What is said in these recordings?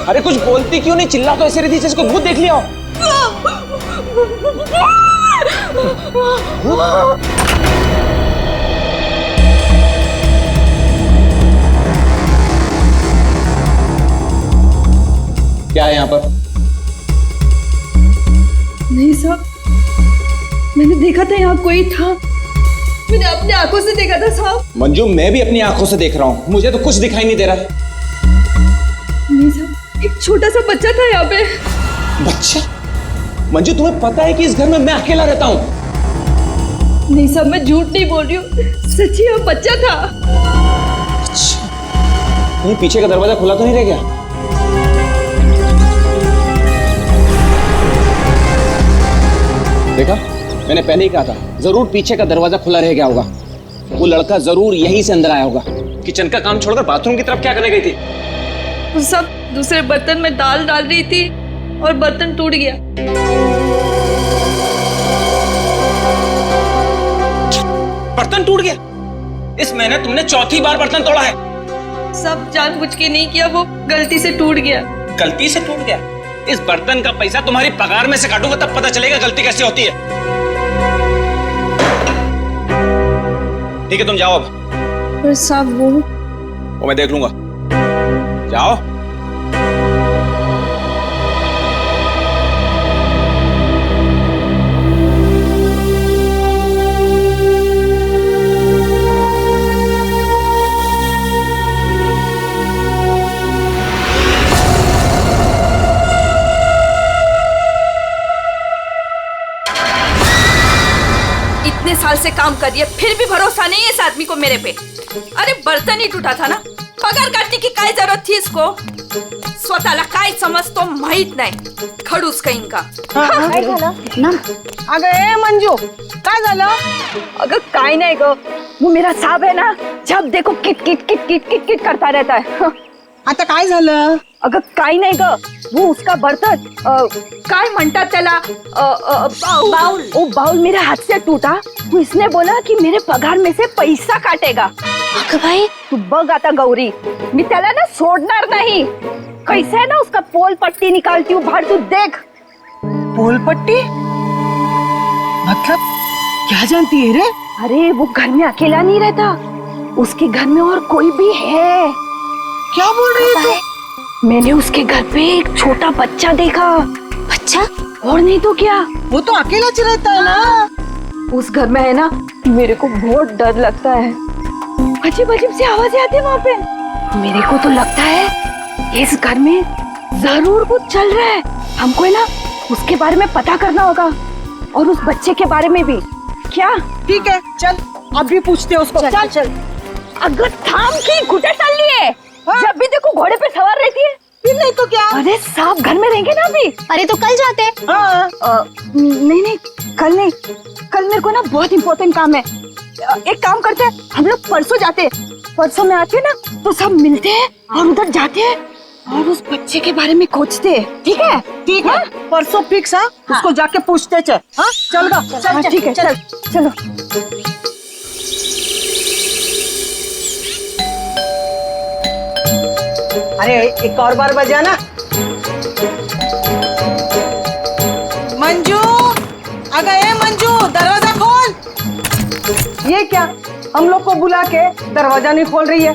अरे कुछ बोलती क्यों नहीं? चिल्ला तो ऐसे रही थी जैसे कोई भूत देख लिया हो। क्या है यहाँ पर? नहीं साहब, मैंने देखा था यहाँ कोई था। मैंने अपनी आंखों से देखा था साहब। मंजू, मैं भी अपनी आंखों से देख रहा हूँ, मुझे तो कुछ दिखाई नहीं दे रहा। नहीं साहब, एक छोटा सा बच्चा था यहाँ पे। बच्चा? मंजू, तुम्हें पता है कि इस घर में मैं अकेला रहता हूँ? नहीं साहब, मैं झूठ नहीं बोल रही हूँ, सच्ची वो बच्चा था। अच्छा, कहीं पीछे का दरवाजा खुला तो नहीं रह गया? देखा, मैंने पहले ही कहा था, जरूर पीछे का दरवाजा खुला रह गया होगा। वो लड़का जरूर यहीं से अंदर आया होगा। किचन का काम छोड़कर बाथरूम की तरफ क्या करने गई थी? वो सब दूसरे बर्तन में दाल डाल रही थी और बर्तन टूट गया। बर्तन टूट गया? इस महीने तुमने चौथी बार बर्तन तोड़ा है। सब जानबूझ के नहीं किया, वो गलती से टूट गया। गलती से टूट गया? इस बर्तन का पैसा तुम्हारी पगार में से काटूंगा, तब पता चलेगा गलती कैसे होती है। ठीक है, तुम जाओ अब। पर साहब वो मैं देख लूंगा। जाओ। इतने साल से काम कर रही है, फिर भी भरोसा नहीं है इस आदमी को मेरे पे। अरे बर्तन ही टूटा था ना, पगार काटने की काय जरूरत थी इसको? स्वतःला काय समजतो माहित नाही, खडूस कहीं का। काय झालं ना? अगं ए मंजू, काय झालं? अगं काय नाही ग, वो मेरा साहब है ना, जब देखो kit kit kit kit kit kit करता रहता है। आता काय झालं? अगं काय नाही ग, वो उसका बर्तन काय म्हणतात त्याला, बाउल, वो बाउल मेरे हाथ से टूटा, तो इसने बोला कि मेरे पगार में से पैसा काटेगा। अगं भाई तू बघ आता गौरी, मी त्याला ना सोडणार नहीं। कैसे है ना उसका पोल पट्टी निकालती हूँ बाहर, तू देख। पोल पट्टी? मतलब क्या जानती है रे? अरे वो घर में अकेला नहीं रहता, उसके घर में और कोई भी है। क्या बोल रही है तू? मैंने उसके घर पे एक छोटा बच्चा देखा। बच्चा? और नहीं तो क्या, वो तो अकेला च रहता है ना। उस घर में है ना, मेरे को बहुत डर लगता है। अजीब अजीब सी आवाजें आती है वहाँ पे। मेरे को तो लगता है इस घर में जरूर कुछ चल रहा है। हमको है ना उसके बारे में पता करना होगा, और उस बच्चे के बारे में भी। क्या? ठीक है, चल अभी पूछते हैं उसको। चल चल। अगर थाम की घुटे चल लिए, जब भी देखो घोड़े पे सवार रहती है। फिर नहीं तो क्या? अरे साहब घर में रहेंगे ना अभी। अरे तो कल जाते हैं। नहीं नहीं, कल नहीं, कल मेरे को ना बहुत इम्पोर्टेंट काम है। एक काम करते हैं, हम लोग परसों जाते हैं। परसों में आते हैं ना तो सब मिलते हैं और उधर जाते हैं और उस बच्चे के बारे में खोजते हैं। ठीक है? ठीक है, परसों फिक्स है। उसको जाके पूछते चल। हाँ चल गा, चल। ठीक है, चल चलो। अरे एक और बार बजाना। मंजू, अगर ए मंजू दरवाजा खोल। ये क्या, हम लोग को बुला के दरवाजा नहीं खोल रही है?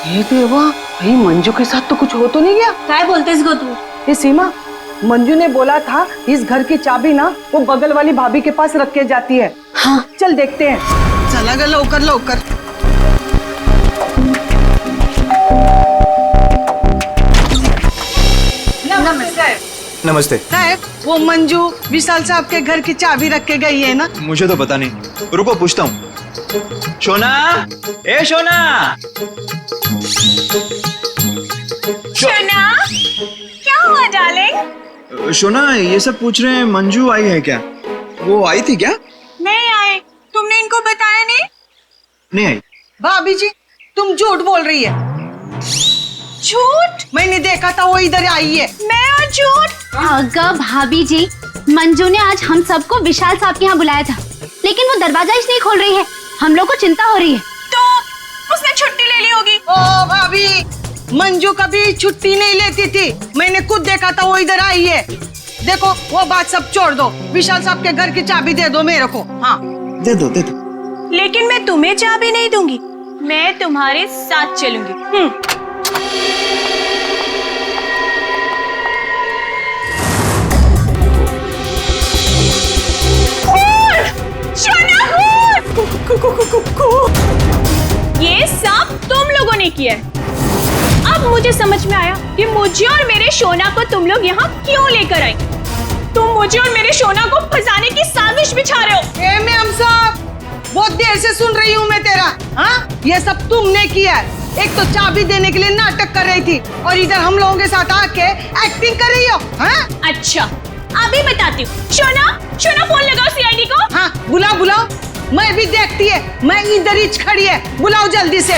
ये देवा, भाई मंजू के साथ तो कुछ हो तो नहीं गया? क्या बोलतेस गो तू? ये सीमा, मंजू ने बोला था इस घर की चाबी ना वो बगल वाली भाभी के पास रख के जाती है। हाँ चल देखते हैं। चला गा लवकर लवकर। नमस्ते साहब, वो मंजू विशाल साहब के घर की चाबी रख के गई है ना? मुझे तो पता नहीं, रुको पूछता हूँ। शोना, ए शोना। शोना, क्या हुआ डार्लिंग? शोना, ये सब पूछ रहे हैं मंजू आई है क्या? वो आई थी क्या? नहीं आए। तुमने इनको बताया नहीं? नहीं आई। भाभी जी, तुम झूठ बोल रही है। झूठ? मैंने देखा था वो इधर आई है। मैं और झूठ? अगर भाभी जी, मंजू ने आज हम सबको विशाल साहब के यहाँ बुलाया था, लेकिन वो दरवाजा ही नहीं खोल रही है। हम लोग को चिंता हो रही है। तो उसने छुट्टी ले ली होगी। ओ भाभी, मंजू कभी छुट्टी नहीं लेती थी, मैंने खुद देखा था, वो इधर आई है। देखो वो बात सब छोड़ दो, विशाल साहब के घर की चाबी दे दो मेरे को। हाँ दे दो दे दो। लेकिन मैं तुम्हें चाबी नहीं दूंगी, मैं तुम्हारे साथ चलूंगी। ये सब तुम लोगों ने किया है। अब मुझे समझ में आया कि मुझे और मेरे शोना को तुम लोग यहाँ क्यों लेकर आए। तुम मुझे और मेरे शोना को फंसाने की साजिश बिछा रहे हो। मैम साहब, बहुत देर से सुन रही हूँ मैं तेरा। हाँ, ये सब तुमने किया है। एक तो चाबी देने के लिए नाटक कर रही थी और इधर हम लोगों के साथ आके एक्टिंग कर रही हो। हाँ? अच्छा, अभी बताती हूँ। शोना, शोना फोन लगाओ सीआईडी को। हाँ, बुलाओ बुलाओ, मैं भी देखती है, मैं इधर ही खड़ी है, बुलाओ जल्दी से।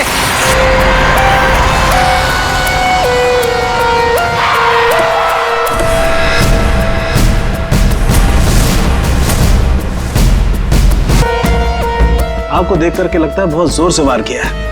आपको देख करके लगता है बहुत जोर से वार किया है।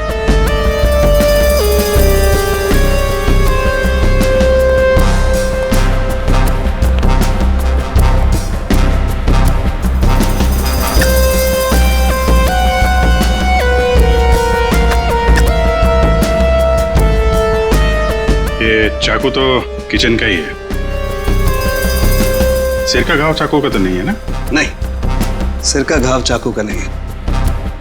ये चाकू तो किचन का ही है। सिर का घाव चाकू का तो नहीं है ना? नहीं, सिर का घाव चाकू का नहीं है।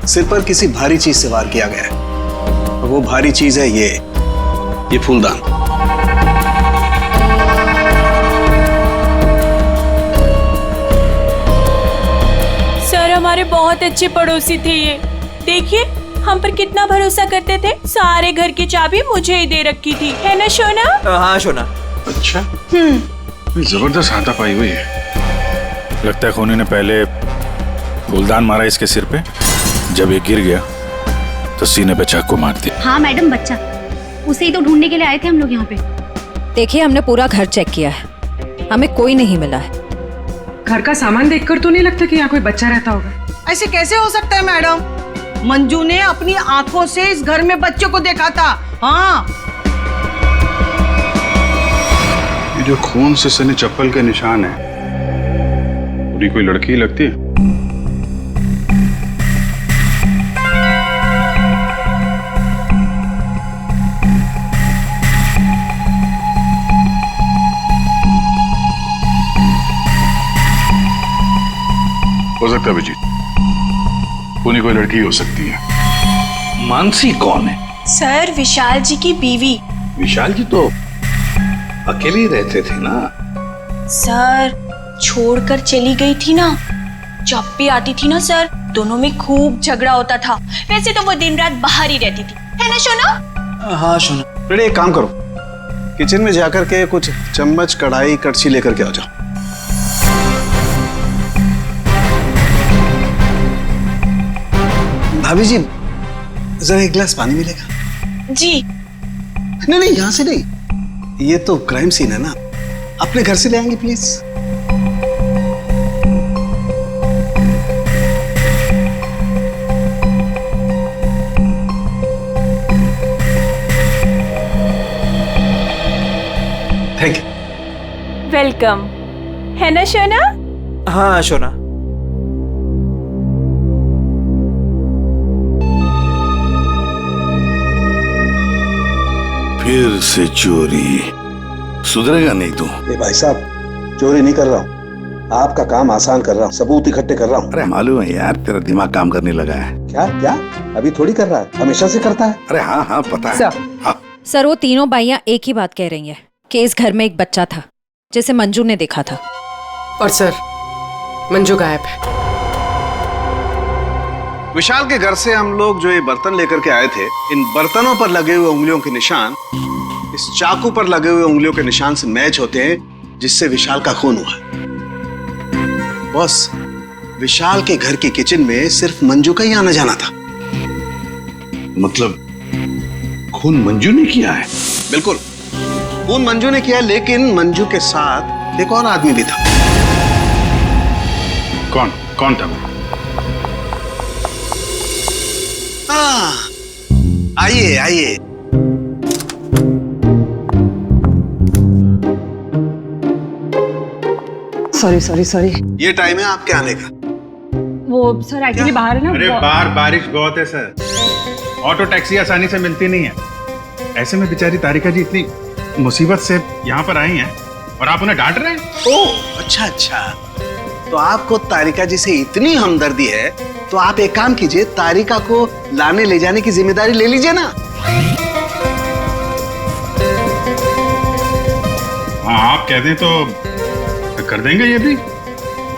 सिर पर किसी भारी चीज से वार किया गया है और वो भारी चीज है ये फूलदान। सर हमारे बहुत अच्छे पड़ोसी थे ये। देखिए हम पर कितना भरोसा करते थे। सारे घर की चाबी मुझे ही दे रखी थी, है ना शोना? हाँ शोना। अच्छा, जबरदस्त हाथापाई हुई है। लगता है खूनी ने पहले फूलदान मारा इसके सिर पे, जब ये गिर गया तो सीने पे चाकू मार दिया। हाँ मैडम, बच्चा उसे ही तो ढूंढने के लिए आए थे हम लोग यहाँ पे। देखिए, हमने पूरा घर चेक किया है, हमें कोई नहीं मिला है। घर का सामान देखकर तो नहीं लगता कि यहाँ कोई बच्चा रहता होगा। ऐसे कैसे हो सकता है मैडम? मंजू ने अपनी आंखों से इस घर में बच्चों को देखा था। हाँ, ये जो खून से सने चप्पल के निशान है, पूरी कोई लड़की लगती है। हो सकता है अभिजीत, पूरी कोई लड़की हो सकती है। मानसी कौन है? सर विशाल जी की बीवी। विशाल जी तो अकेले ही रहते थे ना। सर छोड़कर चली गई थी ना, जब भी आती थी ना सर, दोनों में खूब झगड़ा होता था। वैसे तो वो दिन रात बाहर ही रहती थी, है ना शोना? हाँ शोना। बेटे एक काम करो, किचन में जाकर के कुछ चम्मच, कढ़ाई, कड़छी लेकर के आ जाओ। भाभी जी, जरा एक गिलास पानी मिलेगा? जी। नहीं, यहाँ से नहीं, ये तो क्राइम सीन है ना, अपने घर से ले आएंगे प्लीज। Thank you. वेलकम, है ना शोना? हाँ शोना। फिर से चोरी, सुधरेगा नहीं तू। भाई साहब, चोरी नहीं कर रहा हूँ, आपका काम आसान कर रहा हूँ, सबूत इकट्ठे कर रहा हूँ। अरे मालूम है यार, तेरा दिमाग काम करने लगा है। क्या क्या? अभी थोड़ी कर रहा है, हमेशा से करता है। अरे हाँ हाँ पता है। हाँ। सर, वो तीनों बाइयां एक ही बात कह रही हैं कि इस घर में एक बच्चा था जिसे मंजू ने देखा था। और सर, मंजू गायब है। विशाल के घर से हम लोग जो ये बर्तन लेकर के आए थे, इन बर्तनों पर लगे हुए उंगलियों के निशान इस चाकू पर लगे हुए उंगलियों के निशान से मैच होते हैं, जिससे विशाल का खून हुआ। बॉस, विशाल के घर की किचन में सिर्फ मंजू का ही आना जाना था। मतलब खून मंजू ने किया है? बिल्कुल, खून मंजू ने किया, लेकिन मंजू के साथ एक और आदमी भी था। कौन था वो? आइए आइए। Sorry sorry sorry. ये टाइम है आपके आने का। वो सर एक्चुअली बाहर है ना। अरे बाहर बारिश बहुत है सर, ऑटो टैक्सी आसानी से मिलती नहीं है। ऐसे में बेचारी तारिका जी इतनी मुसीबत से यहाँ पर आई हैं और आप उन्हें डांट रहे हैं। ओह अच्छा अच्छा, तो आपको तारिका जी से इतनी हमदर्दी है तो आप एक काम कीजिए, तारिका को लाने ले जाने की जिम्मेदारी ले लीजिए ना। हाँ आप कह दें तो कर देंगे ये भी।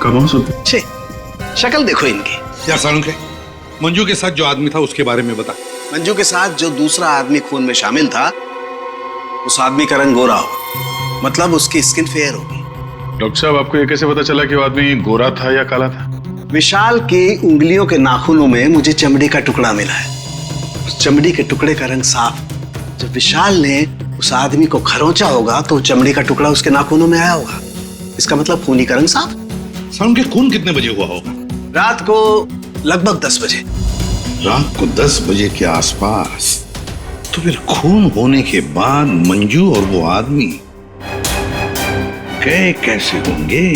कब छे, शक्ल देखो इनकी। या सालुंखे, मंजू के साथ जो आदमी था उसके बारे में बता। मंजू के साथ जो दूसरा आदमी खून में शामिल था, उस आदमी का रंग गोरा होगा, मतलब उसकी स्किन फेयर होगी। डॉक्टर साहब आपको ये कैसे पता चला कि वो आदमी गोरा था या काला था? विशाल की उंगलियों के नाखूनों में मुझे चमड़ी का टुकड़ा मिला है। उस चमड़ी के टुकड़े का रंग साफ। जब विशाल ने उस आदमी को खरोंचा होगा तो चमड़ी का टुकड़ा उसके नाखूनों में आया होगा। इसका मतलब खूनी का रंग साफ। सालुंखे, खून कितने बजे हुआ होगा? रात को लगभग 10 बजे। रात को 10 बजे के आसपास। तो फिर खून होने के बाद मंजू और वो आदमी गए कैसे होंगे?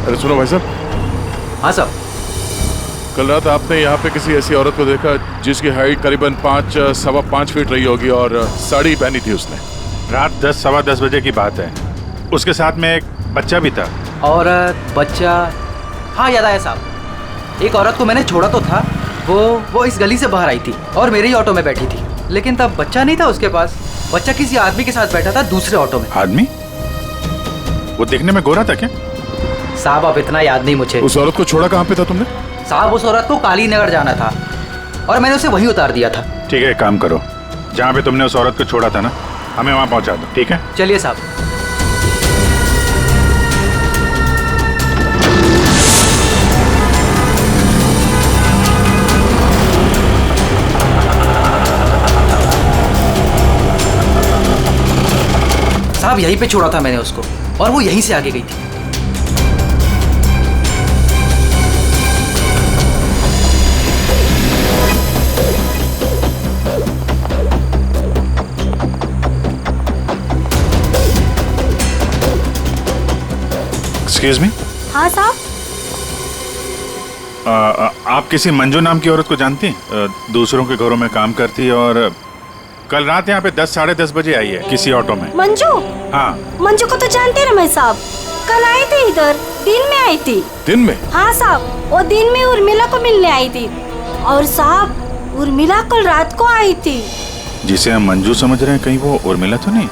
अरे सुनो भाई साहब। हाँ साहब। कल रात आपने यहाँ पे किसी ऐसी औरत को देखा जिसकी हाइट करीबन 5-5.25 फीट रही होगी और साड़ी पहनी थी उसने। रात 10-10:15 बजे की बात है। उसके साथ में एक बच्चा भी था। औरत बच्चा, हाँ याद आया साहब। एक औरत को मैंने छोड़ा तो था, वो इस गली से बाहर आई थी और मेरे ही ऑटो में बैठी थी, लेकिन तब बच्चा नहीं था उसके पास। बच्चा किसी आदमी के साथ बैठा था दूसरे ऑटो में। आदमी? वो देखने में गोरा था क्या? साहब अब इतना याद नहीं मुझे। उस औरत को छोड़ा कहाँ पे था तुमने? साहब उस औरत को काली नगर जाना था और मैंने उसे वहीं उतार दिया था। ठीक है, एक काम करो, जहाँ पे तुमने उस औरत को छोड़ा था ना, हमें वहाँ पहुँचा दो। ठीक है, चलिए साहब। साहब यहीं पे छोड़ा था मैंने उसको और वो यहीं से आगे गई थी। Excuse me. हाँ साहब। आप किसी मंजू नाम की औरत को जानती हैं? दूसरों के घरों में काम करती है और कल रात यहाँ पे 10-10:30 बजे आई है किसी ऑटो में। मंजू? हाँ। मंजू को तो जानते हैं रमेश साहब, कल आई थी इधर, दिन में आई थी। दिन में? हाँ साहब, वो दिन में उर्मिला को मिलने आई थी। और साहब उर्मिला कल रात को आई थी। जिसे हम मंजू समझ रहे हैं, कहीं वो उर्मिला तो नहीं?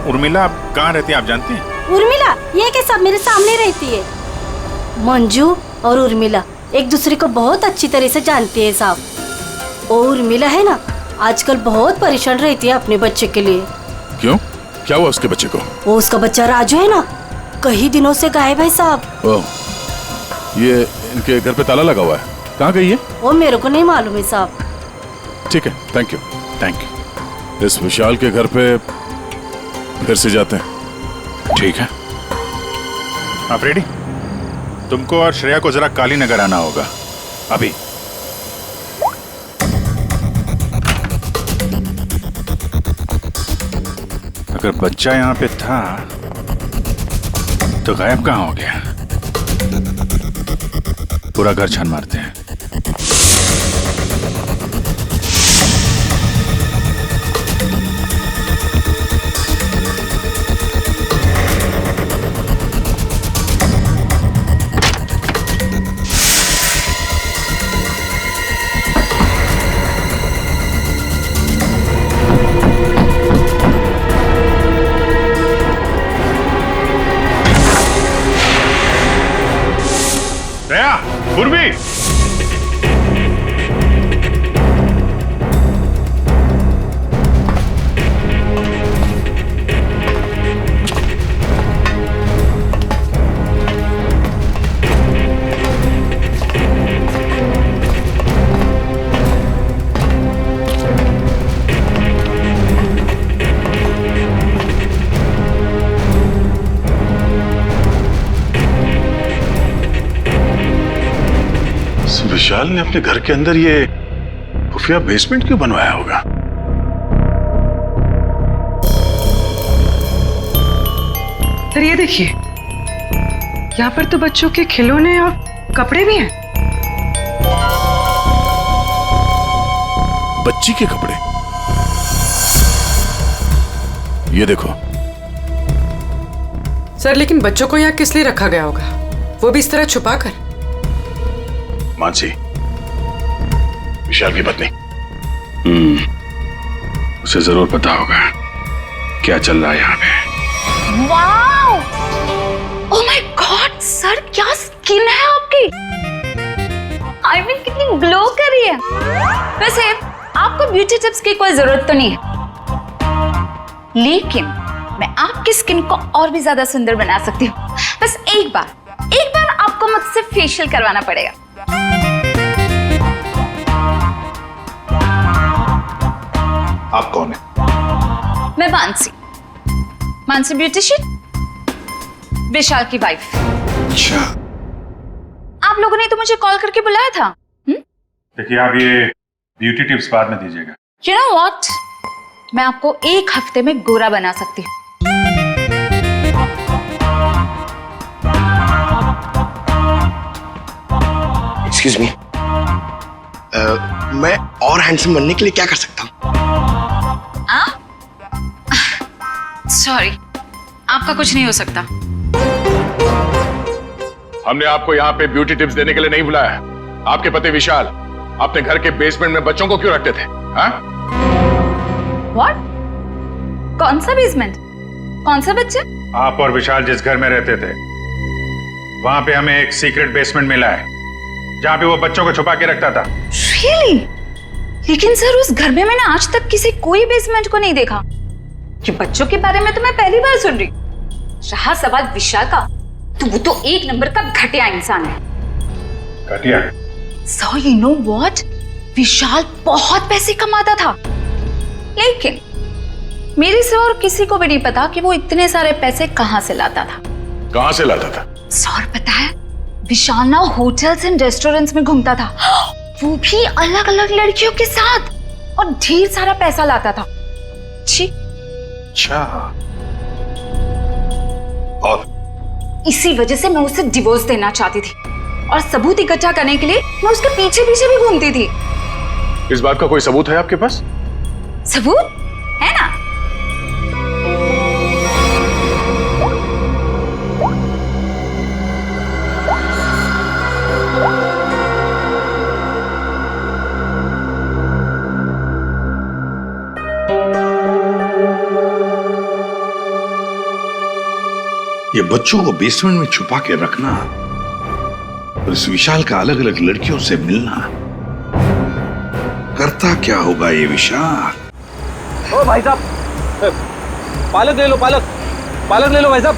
उर्मिला कहाँ रहती है आप जानती हैं? उर्मिला ये के सब मेरे सामने रहती है। मंजू और उर्मिला एक दूसरे को बहुत अच्छी तरह से जानती है साहब। और उर्मिला है ना, आजकल बहुत परेशान रहती है अपने बच्चे के लिए। क्यों? क्या हुआ उसके बच्चे को? वो उसका बच्चा राजू है ना, कई दिनों से गायब है साहब। ओह, ये इनके घर पे ताला लगा हुआ है। कहाँ गई है? वो मेरे को नहीं मालूम है साहब। ठीक है, थैंक यू थैंक यू। इस विशाल के घर पे फिर से जाते हैं। ठीक है, आप रेडी? तुमको और श्रेया को जरा काली नगर आना होगा अभी। अगर बच्चा यहाँ पे था तो गायब कहाँ हो गया? पूरा घर छान मारते हैं। पूर्वी, विशाल ने अपने घर के अंदर ये खुफिया बेसमेंट क्यों बनवाया होगा? सर ये देखिए, यहाँ पर तो बच्चों के खिलौने और कपड़े भी हैं। बच्ची के कपड़े? ये देखो। सर लेकिन बच्चों को यहाँ किस लिए रखा गया होगा, वो भी इस तरह छुपा कर? मानसी, विशाल की पत्नी, उसे जरूर पता होगा क्या चल रहा है यहाँ पे। Wow! Oh my God sir, क्या स्किन है आपकी! आई मीन कितनी ग्लो कर रही है। वैसे आपको ब्यूटी टिप्स की कोई जरूरत तो नहीं है, लेकिन मैं आपकी स्किन को और भी ज्यादा सुंदर बना सकती हूँ। बस एक बार आपको मुझसे फेशियल करवाना पड़ेगा। आप कौन है? मैं मानसी ब्यूटिशियन, विशाल की वाइफ। अच्छा, आप लोगों ने तो मुझे कॉल करके बुलाया था। देखिए, आप ये ब्यूटी टिप्स बाद में दीजिएगा। You know what? मैं आपको एक हफ्ते में गोरा बना सकती हूँ। Excuse me. मैं और हैंडसम बनने के लिए क्या कर सकता हूँ? सॉरी, आपका कुछ नहीं हो सकता। हमने आपको यहाँ पे ब्यूटी टिप्स देने के लिए नहीं बुलाया। आपके पति विशाल अपने घर के बेसमेंट में बच्चों को क्यों रखते थे? हाँ? What? कौन सा बेसमेंट? कौन सा बच्चा? आप और विशाल जिस घर में रहते थे, वहां पे हमें एक सीक्रेट बेसमेंट मिला है, जहाँ पे वो बच्चों को छुपा के रखता था। Really? लेकिन सर उस घर में मैंने आज तक किसी कोई बेसमेंट को नहीं देखा। ये बच्चों के बारे में तो मैं पहली बार सुन रही। रहा सवाल विशाल का, तो वो तो एक नंबर का घटिया इंसान है। घटिया? So you know what? विशाल बहुत पैसे कमाता था, लेकिन मेरे से और किसी को भी नहीं पता कि वो इतने सारे पैसे कहाँ से लाता था। कहाँ से लाता था? सर पता है, विशाल ना होटल्स एंड रेस्टोरेंट्स में घूमता था, वो भी अलग अलग लड़कियों के साथ, और ढेर सारा पैसा लाता था। छी। अच्छा। और इसी वजह से मैं उसे डिवोर्स देना चाहती थी, और सबूत इकट्ठा करने के लिए मैं उसके पीछे पीछे भी घूमती थी। इस बात का कोई सबूत है आपके पास? सबूत है ना? ये बच्चों को बेसमेंट में छुपा के रखना और इस विशाल का अलग अलग लड़कियों से मिलना, करता क्या होगा ये विशाल? ओ भाई साहब, पालक ले लो, पालक ले लो भाई साहब।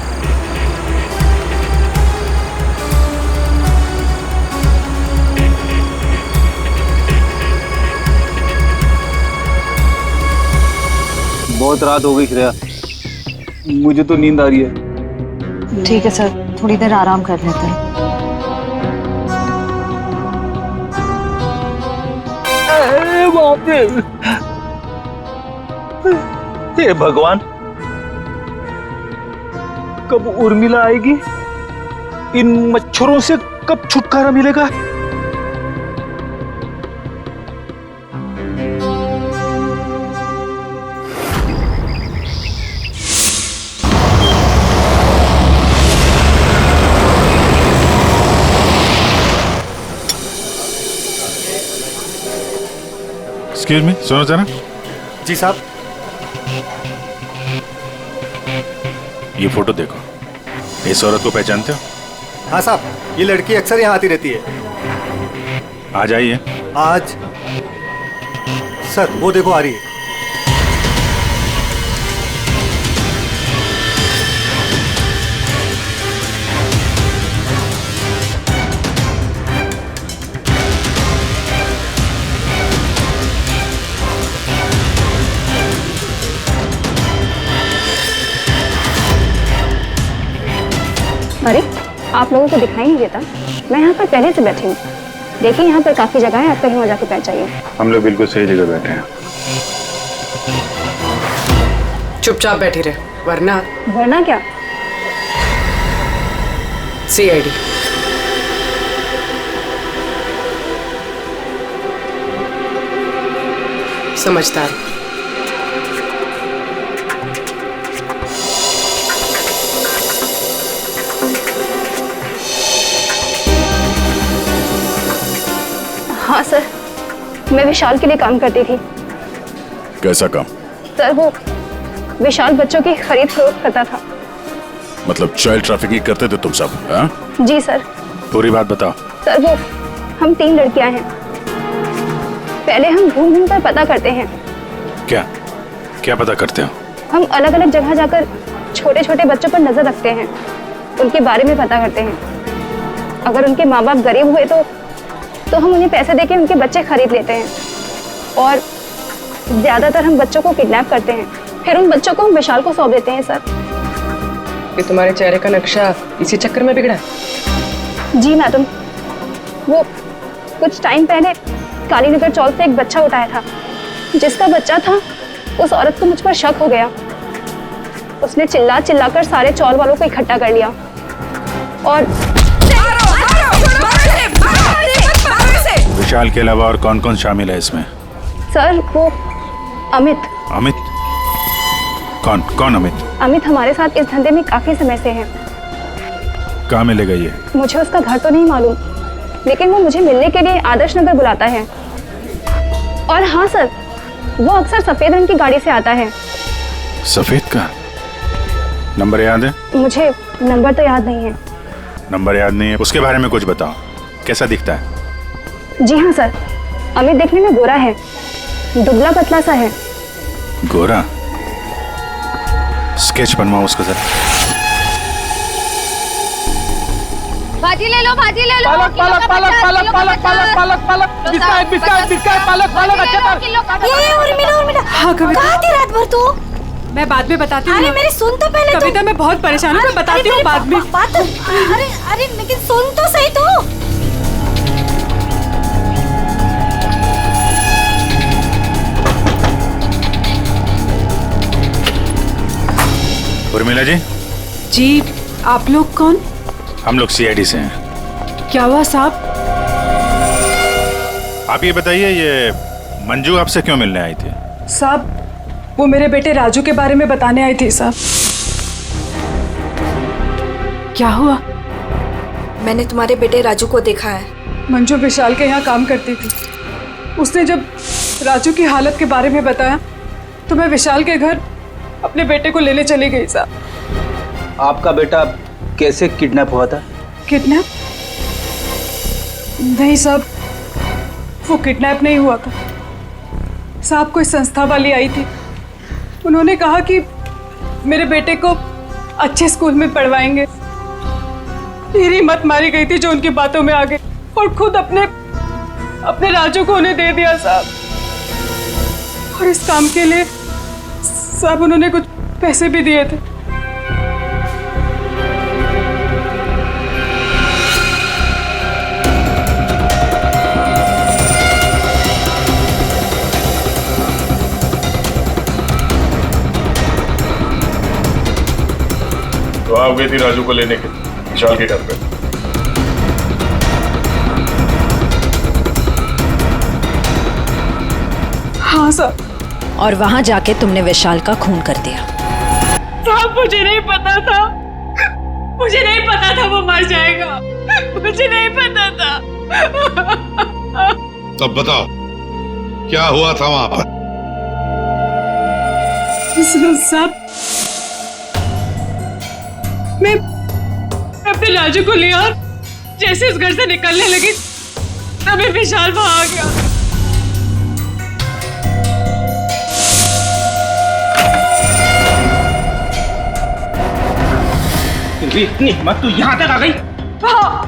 बहुत रात हो गई श्रेया, मुझे तो नींद आ रही है। ठीक है सर, थोड़ी देर आराम कर लेते हैं। बाप रे, हे भगवान, कब उर्मिला आएगी? इन मच्छरों से कब छुटकारा मिलेगा? एक्सक्यूज मी, सुनो जरा। जी साहब। ये फोटो देखो, इस औरत को पहचानते हो? हाँ साहब, ये लड़की अक्सर यहाँ आती रहती है। आज आई है? आज सर वो देखो आ रही है। अरे आप लोगों को दिखाई नहीं देता? मैं यहाँ पर पहले से बैठी हूँ। देखिए यहाँ पर काफी जगह है, आप कहीं और जाके बैठ जाइए। हम लोग बिल्कुल सही जगह बैठे हैं। चुपचाप बैठी रहे, वरना वरना क्या? सीआईडी। समझदार। हाँ सर, मैं विशाल के लिए काम करती थी। कैसा काम? सर वो विशाल बच्चों की खरीद फरोख्त करता था। मतलब चाइल्ड ट्रैफिकिंग करते थे तुम सब? हाँ? जी सर। पूरी बात बताओ। सर वो हम 3 लड़कियां हैं। पहले हम घूम घूम कर पता करते हैं। क्या क्या पता करते हो? हम अलग अलग जगह जाकर छोटे छोटे बच्चों पर नजर रखते हैं, उनके बारे में पता करते हैं। अगर उनके माँ बाप गरीब हुए तो हम उन्हें पैसे देके उनके बच्चे खरीद लेते हैं, और ज्यादातर हम बच्चों को किडनैप करते हैं, फिर उन बच्चों को हम विशाल को सौंप देते हैं। सर कि तुम्हारे चेहरे का नक्शा इसी चक्कर में बिगड़ा? जी मैडम, वो कुछ टाइम पहले कालीनगर चौक से एक बच्चा उठाया था। जिसका बच्चा था उस औरत को मुझ पर शक हो गया। उसने चिल्ला चिल्लाकर सारे चौल वालों को इकट्ठा कर लिया और विशाल के अलावा और कौन कौन शामिल है इसमें? सर वो अमित। अमित? कौन कौन अमित? अमित हमारे साथ इस धंधे में काफी समय से है। कहाँ मिलेगा ये? मुझे उसका घर तो नहीं मालूम, लेकिन वो मुझे मिलने के लिए आदर्श नगर बुलाता है। और हाँ सर, वो अक्सर सफेद रंग की गाड़ी से आता है। सफेद का? नंबर याद है? मुझे नंबर तो याद नहीं है। नंबर याद नहीं है? उसके बारे में कुछ बताओ, कैसा दिखता है? जी हाँ सर, अमित देखने में गोरा है, दुबला पतला सा है। गोरा? स्केच बनवाओ उसका जरा। भाजी ले लो, भाजी ले लो। पालक पालक पालक पालक पालक पालक पालक पालक बिस्किट बिस्किट बिस्किट पालक पालक अच्छा ये उर्मिला। हाँ कविता। कहाँ थी रात भर तू? मैं बाद में बताती हूँ। अरे मेरी सुन तो पहले। कविता मैं बहुत परेशान हूँ, मैं बताती हूँ बाद में। अरे लेकिन सुन तो सही तू। उर्मिला जी। जी आप लोग कौन? हम लोग सीआईडी से हैं। क्या हुआ साहब? आप ये बताइए, ये मंजू आपसे क्यों मिलने आई थी? साहब वो मेरे बेटे राजू के बारे में बताने आई थी साहब। क्या हुआ? मैंने तुम्हारे बेटे राजू को देखा है। मंजू विशाल के यहाँ काम करती थी। उसने जब राजू की हालत के बारे में बताया तो मैं विशाल के घर अपने बेटे को लेने चली गई साहब। आपका बेटा कैसे किडनैप हुआ था? किडनैप? नहीं साहब, वो किडनैप नहीं हुआ था साहब। कोई संस्था वाली आई थी, उन्होंने कहा कि मेरे बेटे को अच्छे स्कूल में पढ़वाएंगे। मेरी मत मारी गई थी जो उनकी बातों में आ गई, और खुद अपने राजू को उन्हें दे दिया साहब। और इस काम के लिए साहब उन्होंने कुछ पैसे भी दिए थे। तो आप गई थी राजू को लेने के विशाल के घर पे? हाँ सर। और वहां जाके तुमने विशाल का खून कर दिया? साहब मुझे नहीं पता था, मुझे नहीं पता था वो मर जाएगा, मुझे नहीं पता था। तब बताओ क्या हुआ था वहां पर? साहब मैं अपने राजू को लिया और जैसे इस घर से निकलने लगी तभी विशाल वहां आ गया। इतनी हिम्मत तू यहाँ तक आ गई? हाँ,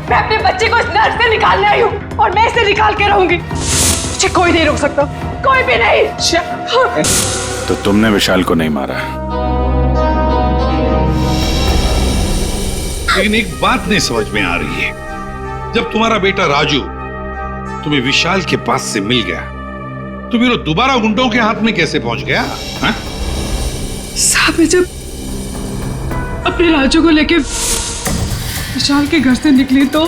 मैं अपने बच्चे को इस नर्क से निकालने आई हूँ और मैं इसे निकाल के रहूंगी। मुझे कोई नहीं रोक सकता, कोई भी नहीं। तो तुमने विशाल को नहीं मारा? लेकिन एक बात नहीं समझ में आ रही है, जब तुम्हारा बेटा राजू तुम्हें विशाल के पास से मिल गया, तो फिर वो दोबारा गुंडों के हाथ में कैसे पहुंच गया? हाँ? साहब मैं जब अपने राजू को लेके विशाल के घर से निकली तो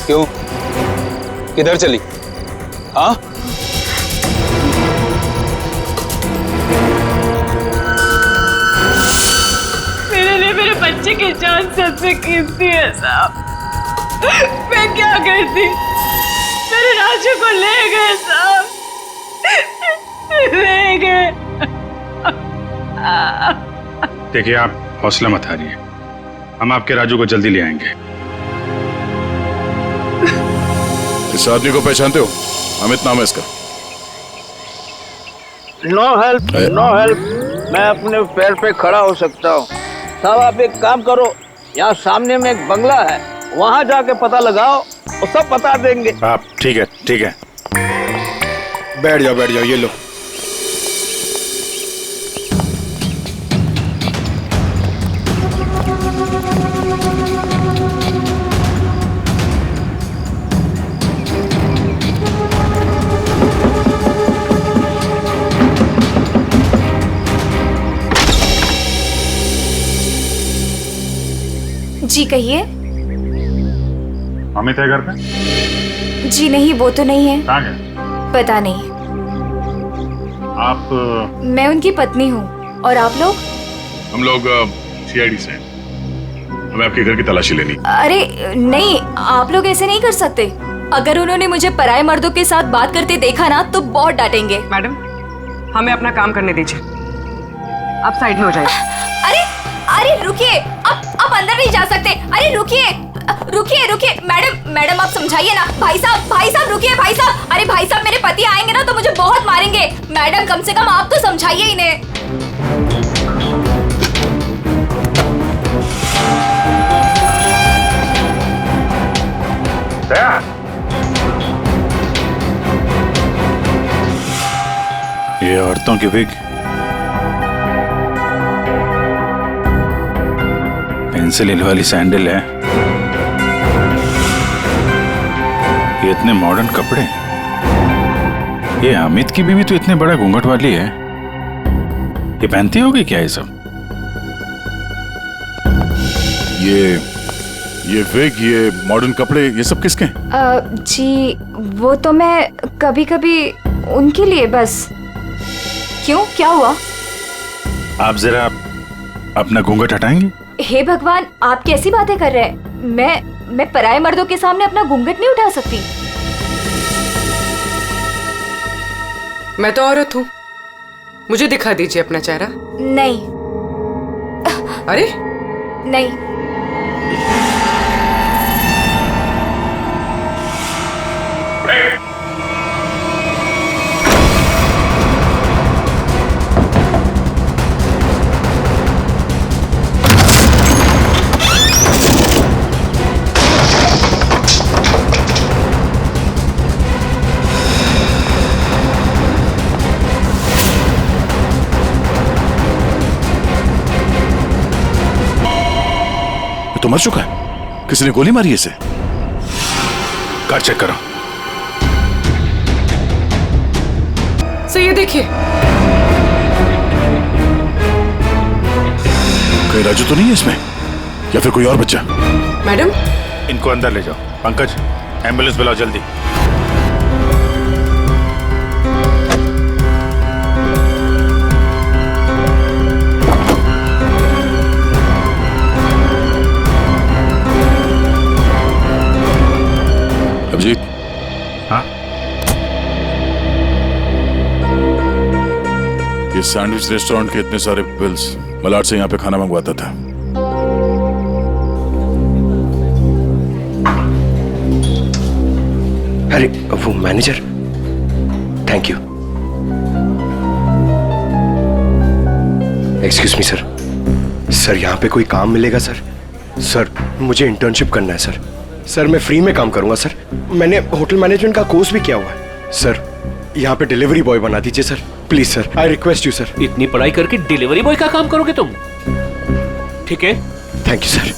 क्यों? किधर चली? हाँ? मेरे लिए मेरे बच्चे की जान सबसे कीमती है साहब। मैं क्या करती? मेरे राजू को ले गए साहब, ले गए। देखिए, आप हौसला मत हारिए, हम आपके राजू को जल्दी ले आएंगे। इस आदमी को पहचानते हो? अमित नाम है इसका। No help, no help. मैं अपने पैर पे खड़ा हो सकता हूँ। साहब आप एक काम करो, यहाँ सामने में एक बंगला है, वहाँ जाके पता लगाओ, वो सब बता देंगे। आप ठीक है, ठीक है। बैठ जाओ, बैठ जाओ, ये लो। जी कहिए। अमित है घर पे? जी नहीं, वो तो नहीं है। कहाँ गए? पता नहीं। आप? मैं उनकी पत्नी हूँ। और आप लोग? हम लोग सीआईडी से हैं। हमें आपके घर की तलाशी लेनी। अरे नहीं, आप लोग ऐसे नहीं कर सकते। अगर उन्होंने मुझे पराये मर्दों के साथ बात करते देखा ना तो बहुत डांटेंगे। मैडम, हमें अपना काम करने दीजिए, आप साइड में हो जाइए। अरे अरे रुकिए, आप अंदर नहीं जा सकते। अरे रुकिए रुकिए रुकिए, मैडम आप समझाइए ना। भाई साहब रुकिए भाई साहब। अरे भाई साहब, मेरे पति आएंगे ना तो मुझे बहुत मारेंगे। मैडम कम से कम आप तो समझाइए इन्हें। ये औरतों की विग, पेंसिल हिल वाली सैंडल है, ये इतने मॉडर्न कपड़े। ये अमित की बीवी तो इतने बड़ा घूंघट वाली है, ये पहनती होगी क्या ये सब? ये विग, ये मॉडर्न कपड़े, ये सब किसके हैं? जी वो तो मैं कभी कभी उनके लिए बस। क्यों, क्या हुआ? आप जरा अपना घूंघट हटाएंगे? हे भगवान, आप कैसी बातें कर रहे हैं? मैं पराये मर्दों के सामने अपना घूंघट नहीं उठा सकती। मैं तो औरत हूँ, मुझे दिखा दीजिए अपना चेहरा। नहीं। अरे नहीं। तो मर चुका है, किसी ने गोली मारी इसे। कार चेक करो। सो ये देखिए, कहीं राजू तो नहीं है इसमें, या फिर कोई और बच्चा? मैडम इनको अंदर ले जाओ। पंकज, एम्बुलेंस बुलाओ जल्दी। अभिजीत। हाँ? ये सैंडविच रेस्टोरेंट के इतने सारे बिल्स मलाड से यहाँ पे खाना मंगवाता था। अरे वो manager, thank you. Excuse me sir, sir यहाँ पे कोई काम मिलेगा सर? सर मुझे इंटर्नशिप करना है सर। सर मैं फ्री में काम करूंगा सर, मैंने होटल मैनेजमेंट का कोर्स भी किया हुआ है। सर यहाँ पे डिलीवरी बॉय बना दीजिए sir, please sir, I request you sir. इतनी पढ़ाई करके डिलीवरी बॉय का काम करोगे तुम? ठीक है, thank you sir.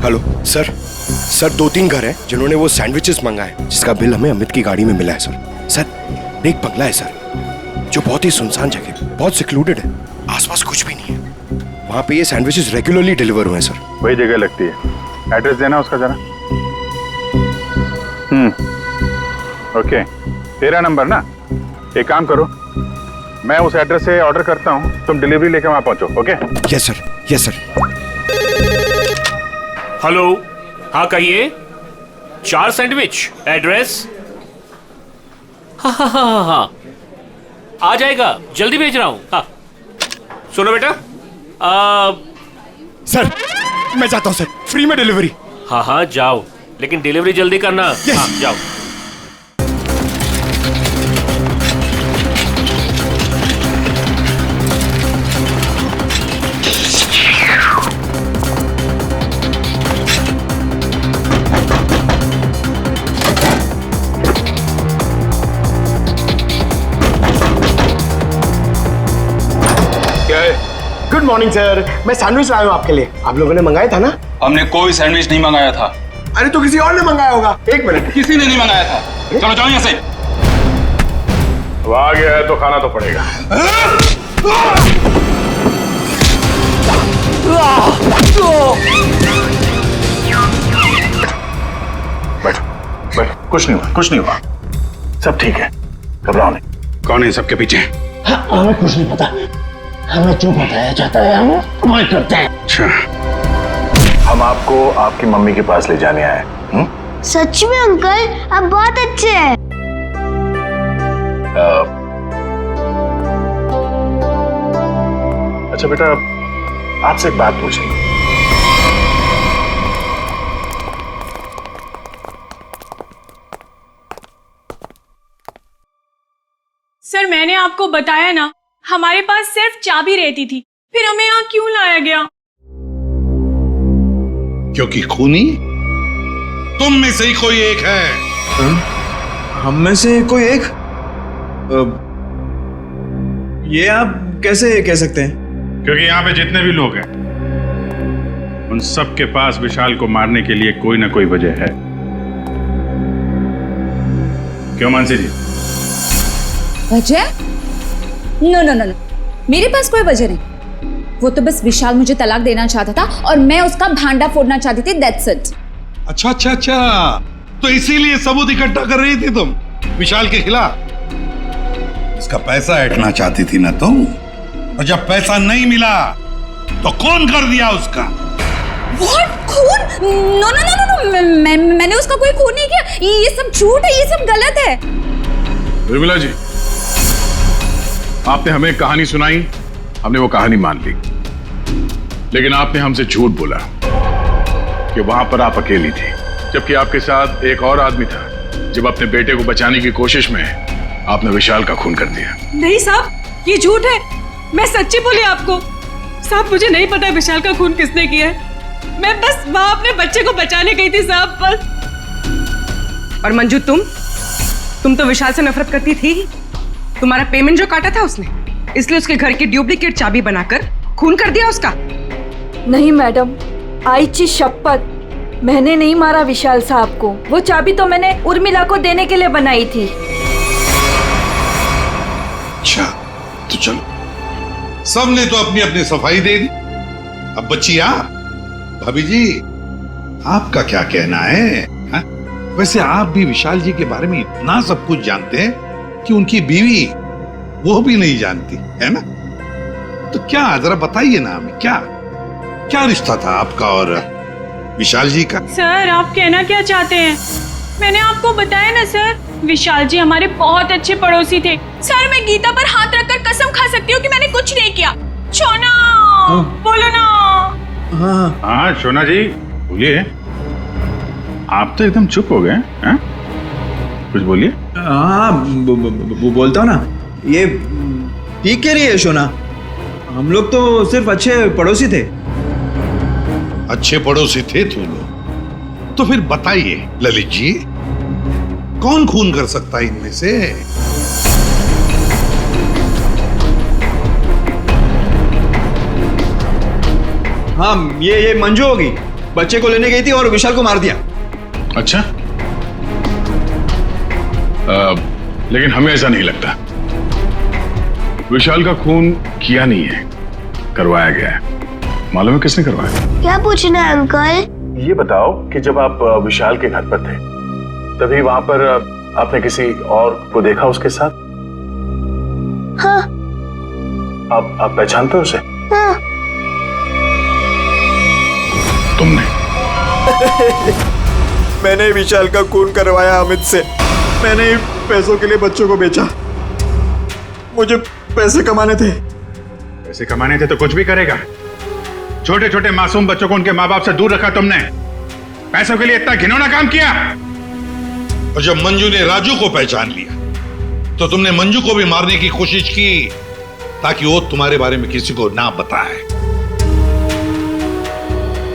Hello sir, sir 2-3 घर हैं जिन्होंने वो सैंडविचेस मंगाए जिसका बिल हमें अमित की गाड़ी में मिला है सर। सर एक बंगला है सर जो बहुत ही सुनसान जगह, बहुत सिक्लूडेड है, आसपास कुछ भी नहीं है। वहाँ पे ये सैंडविचेस रेगुलरली डिलीवर हुए हैं सर। वही जगह लगती है, एड्रेस देना उसका जरा। ओके, 13 नंबर ना। एक काम करो, मैं उस एड्रेस से ऑर्डर करता हूँ, तुम डिलीवरी लेके वहाँ पहुँचो। Okay? Yes sir, yes sir. Hello, हाँ कहिए। 4 सैंडविच, एड्रेस? हाँ, आ जाएगा, जल्दी भेज रहा हूँ। हाँ सुनो बेटा, सर मैं जाता हूँ सर, फ्री में डिलीवरी। हाँ जाओ, लेकिन डिलीवरी जल्दी करना। हाँ जाओ। गुड मॉर्निंग सर, मैं सैंडविच लाया हूँ आपके लिए। आप लोगों ने मंगाया था ना? हमने कोई सैंडविच नहीं मंगाया था। अरे तो किसी और ने मंगाया होगा। एक मिनट, किसी ने नहीं मंगाया था। चलो जाओ यहाँ से। अब आ गया है तो खाना तो पड़ेगा। बैठो बैठो, कुछ नहीं हुआ, कुछ नहीं हुआ, सब ठीक है, घबराओ नहीं। कौन है सबके पीछे? हमें कुछ नहीं पता, हमें जो बताया जाता है हम वही करते हैं। अच्छा, हम आपको आपकी मम्मी के पास ले जाने आए। सच में अंकल, आप बहुत अच्छे हैं। अच्छा बेटा, आपसे एक बात पूछनी। सर मैंने आपको बताया ना, हमारे पास सिर्फ चाबी रहती थी, फिर हमें यहाँ क्यों लाया गया? क्योंकि खूनी तुम में से ही कोई एक है। हम में से कोई एक? ये आप कैसे कह सकते हैं? क्योंकि यहाँ पे जितने भी लोग हैं उन सब के पास विशाल को मारने के लिए कोई ना कोई वजह है। क्यों मानसी जी? वजह? नो नो नो नो, मेरे पास कोई वजह नहीं। वो तो बस विशाल मुझे तलाक देना चाहता था और मैं उसका भांडा फोड़ना चाहती थी, दैट्स इट। अच्छा अच्छा अच्छा, तो इसीलिए सबूत इकट्ठा कर रही थी तुम विशाल के खिलाफ? इसका पैसा ऐंठना चाहती थी ना तुम, और जब पैसा नहीं मिला तो खून कर दिया उसका। What? खून? नो नो नो नो, मैंने उसका कोई खून नहीं किया। ये सब झूठ है, ये सब गलत है। उर्मिला जी, आपने हमें कहानी सुनाई, हमने वो कहानी मान ली, लेकिन आपने हमसे झूठ बोला कि वहां पर आप अकेली थी, जबकि आपके साथ एक और आदमी था। जब अपने बेटे को बचाने की कोशिश में आपने विशाल का खून कर दिया। नहीं साहब, ये झूठ है, मैं सच्ची बोली आपको। साहब मुझे नहीं पता विशाल का खून किसने किया है, मैं बस वहां अपने बच्चे को बचाने गई थी साहब, बस। और मंजू, तुम तो विशाल से नफरत करती थी। तुम्हारा पेमेंट जो काटा था उसने, इसलिए उसके घर की डुप्लीकेट चाबी बनाकर खून कर दिया उसका। नहीं मैडम, आईची शपथ, मैंने नहीं मारा विशाल साहब को। वो चाबी तो मैंने उर्मिला को देने के लिए बनाई थी। अच्छा तो चलो, सबने तो अपनी अपनी सफाई दे दी, अब बच्ची आप। भाभी जी, आपका क्या कहना है? हा? वैसे आप भी विशाल जी के बारे में इतना सब कुछ जानते हैं कि उनकी बीवी वो भी नहीं जानती है ना? तो क्या, जरा बताइए ना हमें, क्या क्या रिश्ता था आपका और विशाल जी का? सर आप कहना क्या चाहते हैं? मैंने आपको बताया ना सर, विशाल जी हमारे बहुत अच्छे पड़ोसी थे। सर मैं गीता पर हाथ रखकर कसम खा सकती हूँ कि मैंने कुछ नहीं किया। छोना बोलो ना। हाँ शोना जी बोलिए। आप तो एकदम चुप हो गए हैं? कुछ बोलिए। हाँ बोलता हूँ ना। ये ठीक कह रही है शोना। हम लोग तो सिर्फ अच्छे पड़ोसी थे। अच्छे पड़ोसी थे तुम लोग? तो फिर बताइए ललित जी, कौन खून कर सकता है इनमें से? हाँ ये मंजू होगी। बच्चे को लेने गई थी और विशाल को मार दिया। अच्छा लेकिन हमें ऐसा नहीं लगता। विशाल का खून किया नहीं है, करवाया गया है। मालूम है किसने करवाया? क्या पूछना है अंकल? ये बताओ कि जब आप विशाल के घर पर थे तभी वहां पर आपने किसी और को देखा उसके साथ? हाँ। आप पहचानते हो उसे? हाँ। तुमने? मैंने विशाल का खून करवाया अमित से। मैंने ही पैसों के लिए बच्चों को बेचा। मुझे पैसे कमाने थे। पैसे कमाने थे तो कुछ भी करेगा। छोटे छोटे मासूम बच्चों को उनके माँ बाप से दूर रखा तुमने। पैसों के लिए इतना घिनौना काम किया। और जब मंजू ने राजू को पहचान लिया तो तुमने मंजू को भी मारने की कोशिश की ताकि वो तुम्हारे बारे में किसी को ना बताए।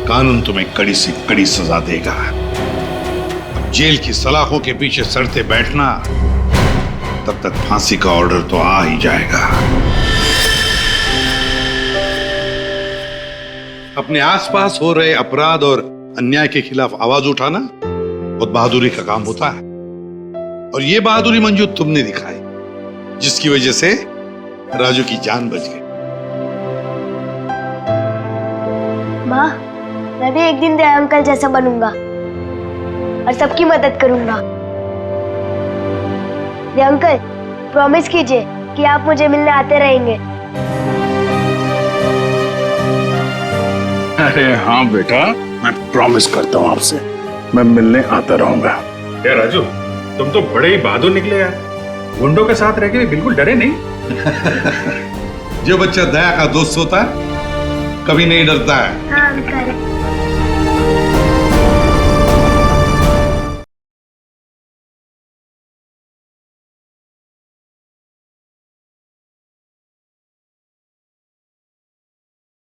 कानून तुम्हें कड़ी से कड़ी सजा देगा। अब जेल की सलाखों के पीछे सड़ते बैठना, तब तक फांसी का ऑर्डर तो आ ही जाएगा। अपने आसपास हो रहे अपराध और अन्याय के खिलाफ आवाज उठाना बहुत बहादुरी का काम होता है। और ये बहादुरी मंजू तुमने दिखाई, जिसकी वजह से राजू की जान बच गई। माँ, मैं भी एक दिन दया अंकल जैसा बनूंगा और सबकी मदद करूंगा। दया अंकल, प्रॉमिस कीजिए कि आप मुझे मिलने आते रहेंगे। अरे हाँ बेटा, मैं प्रॉमिस करता हूँ आपसे, मैं मिलने आता रहूंगा। यार राजू, तुम तो बड़े ही बहादुर निकले यार। गुंडों के साथ रह के बिल्कुल डरे नहीं। जो बच्चा दया का दोस्त होता है कभी नहीं डरता है। हाँ अंकल।